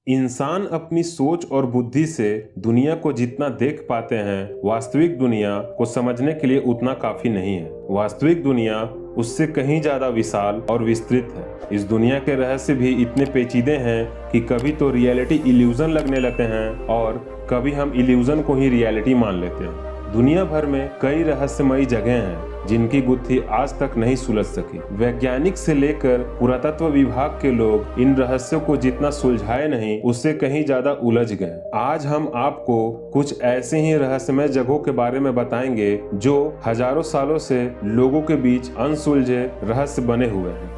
इंसान अपनी सोच और बुद्धि से दुनिया को जितना देख पाते हैं, वास्तविक दुनिया को समझने के लिए उतना काफी नहीं है। वास्तविक दुनिया उससे कहीं ज्यादा विशाल और विस्तृत है। इस दुनिया के रहस्य भी इतने पेचीदे हैं कि कभी तो रियलिटी इल्यूजन लगने लगते हैं और कभी हम इल्यूजन को ही रियलिटी मान लेते हैं। दुनिया भर में कई रहस्यमयी जगह हैं जिनकी गुत्थी आज तक नहीं सुलझ सकी। वैज्ञानिक से लेकर पुरातत्व विभाग के लोग इन रहस्यों को जितना सुलझाए नहीं, उससे कहीं ज्यादा उलझ गए। आज हम आपको कुछ ऐसे ही रहस्यमय जगहों के बारे में बताएंगे जो हजारों सालों से लोगों के बीच अनसुलझे रहस्य बने हुए हैं।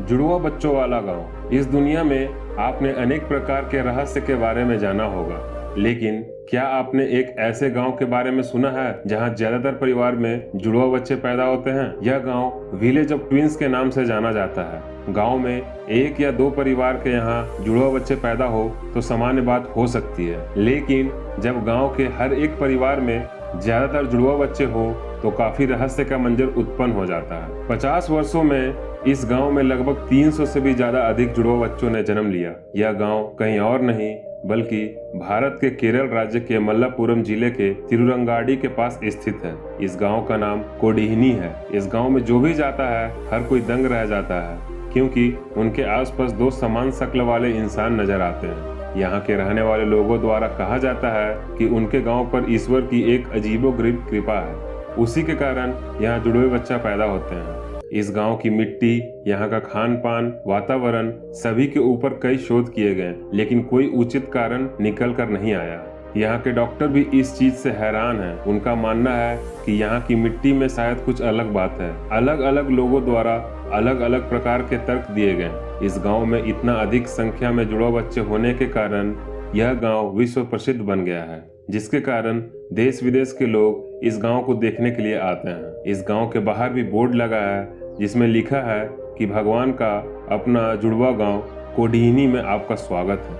जुड़वा बच्चों वाला गांव। इस दुनिया में आपने अनेक प्रकार के रहस्य के बारे में जाना होगा, लेकिन क्या आपने एक ऐसे गांव के बारे में सुना है जहां ज्यादातर परिवार में जुड़वा बच्चे पैदा होते हैं? यह गांव विलेज ऑफ ट्विंस के नाम से जाना जाता है। गांव में एक या दो परिवार के यहाँ जुड़वा बच्चे पैदा हो तो सामान्य बात हो सकती है, लेकिन जब गांव के हर एक परिवार में ज्यादातर जुड़वा बच्चे हो तो काफी रहस्य का मंजर उत्पन्न हो जाता है। 50 वर्षों में इस गांव में लगभग 300 से भी ज्यादा अधिक जुड़वा बच्चों ने जन्म लिया। यह गांव कहीं और नहीं बल्कि भारत के केरल राज्य के मल्लापुरम जिले के तिरुरंगाडी के पास स्थित है। इस गांव का नाम कोडिहनी है। इस गांव में जो भी जाता है हर कोई दंग रह जाता है, क्योंकि उनके आसपास दो समान शक्ल वाले इंसान नजर आते हैं। यहाँ के रहने वाले लोगों द्वारा कहा जाता है कि उनके गांव पर ईश्वर की एक अजीबोगरीब कृपा है। उसी के कारण यहाँ जुड़वे बच्चा पैदा होते हैं। इस गांव की मिट्टी, यहाँ का खान पान, वातावरण सभी के ऊपर कई शोध किए गए, लेकिन कोई उचित कारण निकल कर नहीं आया। यहाँ के डॉक्टर भी इस चीज से हैरान हैं। उनका मानना है कि यहाँ की मिट्टी में शायद कुछ अलग बात है। अलग अलग लोगों द्वारा अलग अलग प्रकार के तर्क दिए गए। इस गांव में इतना अधिक संख्या में जुड़वा बच्चे होने के कारण यह गांव विश्व प्रसिद्ध बन गया है, जिसके कारण देश विदेश के लोग इस गांव को देखने के लिए आते हैं। इस गांव के बाहर भी बोर्ड लगा है जिसमें लिखा है कि भगवान का अपना जुड़वा गांव कोडिहनी में आपका स्वागत है।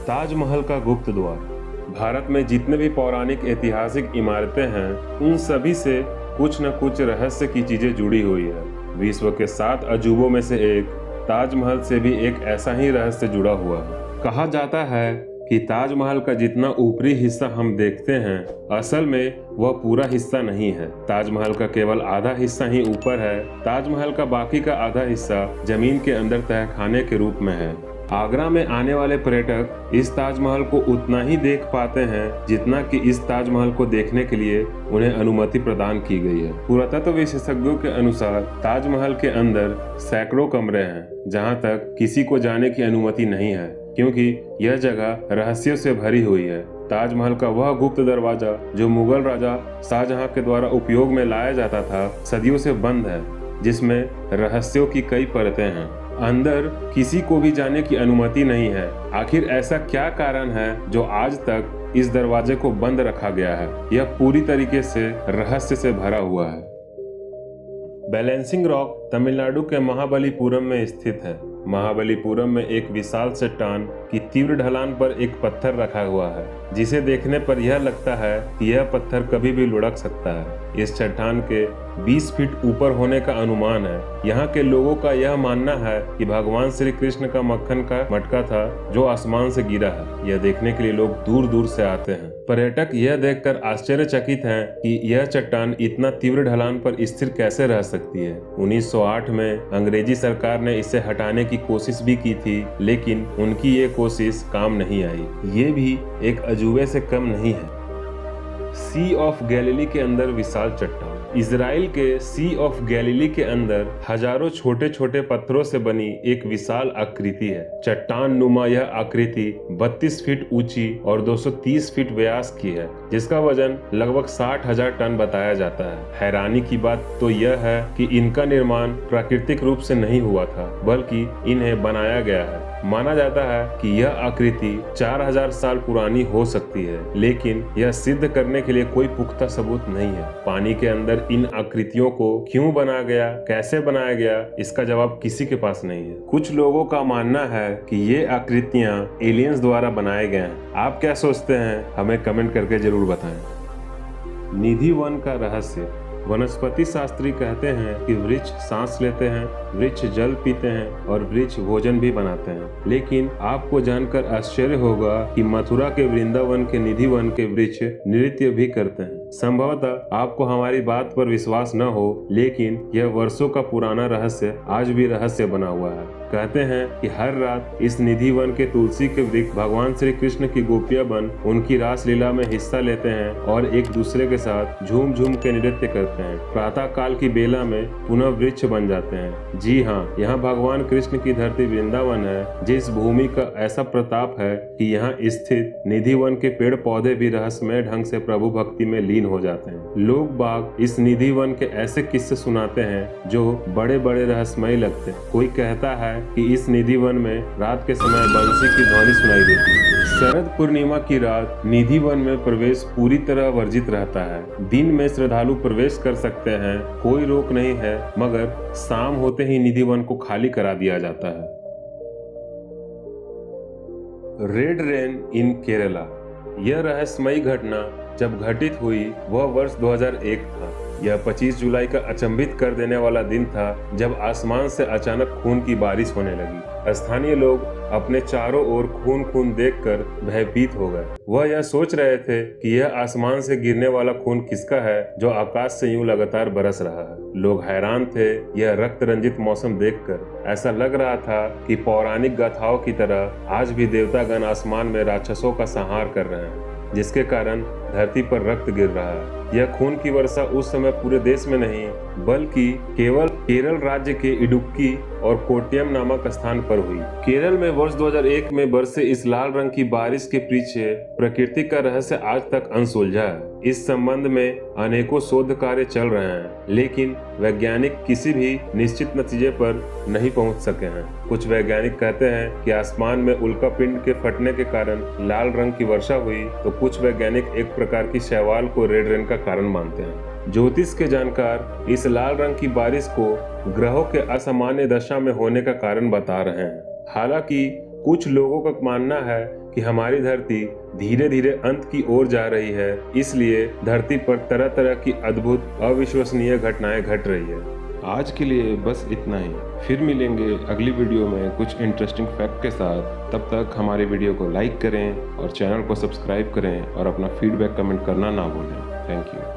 ताजमहल का गुप्त द्वार। भारत में जितने भी पौराणिक ऐतिहासिक इमारतें हैं, उन सभी से कुछ न कुछ रहस्य की चीजें जुड़ी हुई है। विश्व के 7 अजूबों में से एक ताजमहल से भी एक ऐसा ही रहस्य जुड़ा हुआ है। कहा जाता है कि ताजमहल का जितना ऊपरी हिस्सा हम देखते हैं, असल में वह पूरा हिस्सा नहीं है। ताजमहल का केवल आधा हिस्सा ही ऊपर है। ताजमहल का बाकी का आधा हिस्सा जमीन के अंदर तहखाने के रूप में है। आगरा में आने वाले पर्यटक इस ताजमहल को उतना ही देख पाते हैं जितना कि इस ताजमहल को देखने के लिए उन्हें अनुमति प्रदान की गई है। पुरातत्व विशेषज्ञों के अनुसार ताजमहल के अंदर सैकड़ों कमरे हैं जहां तक किसी को जाने की अनुमति नहीं है, क्योंकि यह जगह रहस्यों से भरी हुई है। ताजमहल का वह गुप्त दरवाजा जो मुगल राजा शाहजहां के द्वारा उपयोग में लाया जाता था, सदियों से बंद है, जिसमें रहस्यों की कई परतें हैं। अंदर किसी को भी जाने की अनुमति नहीं है। आखिर ऐसा क्या कारण है जो आज तक इस दरवाजे को बंद रखा गया है? यह पूरी तरीके से रहस्य से भरा हुआ है। बैलेंसिंग रॉक तमिलनाडु के महाबलीपुरम में स्थित है। महाबलीपुरम में एक विशाल चट्टान की तीव्र ढलान पर एक पत्थर रखा हुआ है, जिसे देखने पर यह लगता है कि यह पत्थर कभी भी लुढ़क सकता है। इस चट्टान के 20 फीट ऊपर होने का अनुमान है। यहाँ के लोगों का यह मानना है कि भगवान श्री कृष्ण का मक्खन का मटका था जो आसमान से गिरा है। यह देखने के लिए लोग दूर दूर से आते हैं। पर्यटक यह देखकर आश्चर्यचकित हैं कि यह चट्टान इतना तीव्र ढलान पर स्थिर कैसे रह सकती है। 1908 में अंग्रेजी सरकार ने इसे हटाने की कोशिश भी की थी, लेकिन उनकी ये कोशिश काम नहीं आई। ये भी एक अजूबे से कम नहीं है। सी ऑफ गैलिली के अंदर विशाल चट्टान। इजराइल के सी ऑफ गैलिली के अंदर हजारों छोटे छोटे पत्थरों से बनी एक विशाल आकृति है। चट्टान नुमा यह आकृति 32 फीट ऊंची और 230 फीट व्यास की है, जिसका वजन लगभग 60,000 टन बताया जाता है। हैरानी की बात तो यह है कि इनका निर्माण प्राकृतिक रूप से नहीं हुआ था, बल्कि इन्हें बनाया गया है। माना जाता है कि यह आकृति 4000 साल पुरानी हो सकती है, लेकिन यह सिद्ध करने के लिए कोई पुख्ता सबूत नहीं है। पानी के अंदर इन आकृतियों को क्यों बनाया गया, कैसे बनाया गया, इसका जवाब किसी के पास नहीं है। कुछ लोगों का मानना है कि ये आकृतियां एलियंस द्वारा बनाए गए हैं। आप क्या सोचते हैं? हमें कमेंट करके जरूर बताएं। निधि वन का रहस्य। वनस्पति शास्त्री कहते हैं कि वृक्ष सांस लेते हैं, वृक्ष जल पीते हैं और वृक्ष भोजन भी बनाते हैं। लेकिन आपको जानकर आश्चर्य होगा कि मथुरा के वृंदावन के निधि वन के वृक्ष नृत्य भी करते हैं। संभवतः आपको हमारी बात पर विश्वास न हो, लेकिन यह वर्षों का पुराना रहस्य आज भी रहस्य बना हुआ है। कहते हैं कि हर रात इस निधि वन के तुलसी के वृक्ष भगवान श्री कृष्ण की गोपियां बन उनकी रास लीला में हिस्सा लेते हैं और एक दूसरे के साथ झूम झूम के नृत्य करते हैं। प्रातः काल की बेला में पुनः वृक्ष बन जाते हैं। जी हाँ, यहाँ भगवान कृष्ण की धरती वृंदावन है, जिस भूमि का ऐसा प्रताप है कि यहाँ स्थित निधि वन के पेड़ पौधे भी रहस्यमय ढंग से प्रभु भक्ति में लीन हो जाते हैं। लोग बाग इस निधि वन के ऐसे किस्से सुनाते हैं जो बड़े बड़े रहस्यमय लगते हैं। कोई कहता है कि इस निधि वन में रात के समय बंसी की ध्वनि सुनाई देती है। शरद पूर्णिमा की रात निधि वन में प्रवेश पूरी तरह वर्जित रहता है। दिन में श्रद्धालु प्रवेश कर सकते हैं, कोई रोक नहीं है, मगर शाम होते ही निधि वन को खाली करा दिया जाता है। रेड रेन इन केरला। यह रहस्यमयी घटना जब घटित हुई वह वर्ष 2001 था। यह 25 जुलाई का अचंभित कर देने वाला दिन था जब आसमान से अचानक खून की बारिश होने लगी। स्थानीय लोग अपने चारों ओर खून खून देखकर भयभीत हो गए। वह यह सोच रहे थे कि यह आसमान से गिरने वाला खून किसका है जो आकाश से यूं लगातार बरस रहा है। लोग हैरान थे। यह रक्त रंजित मौसम देखकर ऐसा लग रहा था कि पौराणिक गाथाओं की तरह आज भी देवतागण आसमान में राक्षसों का संहार कर रहे हैं, जिसके कारण धरती पर रक्त गिर रहा है। यह खून की वर्षा उस समय पूरे देश में नहीं बल्कि केवल केरल राज्य के इडुक्की और कोट्टयम नामक स्थान पर हुई। केरल में वर्ष 2001 में बरसे इस लाल रंग की बारिश के पीछे प्रकृति का रहस्य आज तक अनसुलझा है। इस संबंध में अनेकों शोध कार्य चल रहे हैं, लेकिन वैज्ञानिक किसी भी निश्चित नतीजे पर नहीं पहुंच सके हैं। कुछ वैज्ञानिक कहते हैं कि आसमान में उल्का पिंड के फटने के कारण लाल रंग की वर्षा हुई, तो कुछ वैज्ञानिक एक प्रकार की शैवाल को रेड रेन का कारण मानते हैं। ज्योतिष के जानकार इस लाल रंग की बारिश को ग्रहों के असामान्य दशा में होने का कारण बता रहे हैं। हालांकि कुछ लोगों का मानना है कि हमारी धरती धीरे धीरे अंत की ओर जा रही है, इसलिए धरती पर तरह तरह की अद्भुत अविश्वसनीय घटनाएं घट रही है। आज के लिए बस इतना ही। फिर मिलेंगे अगली वीडियो में कुछ इंटरेस्टिंग फैक्ट के साथ। तब तक हमारे वीडियो को लाइक करें और चैनल को सब्सक्राइब करें और अपना फीडबैक कमेंट करना ना भूलें। Thank you.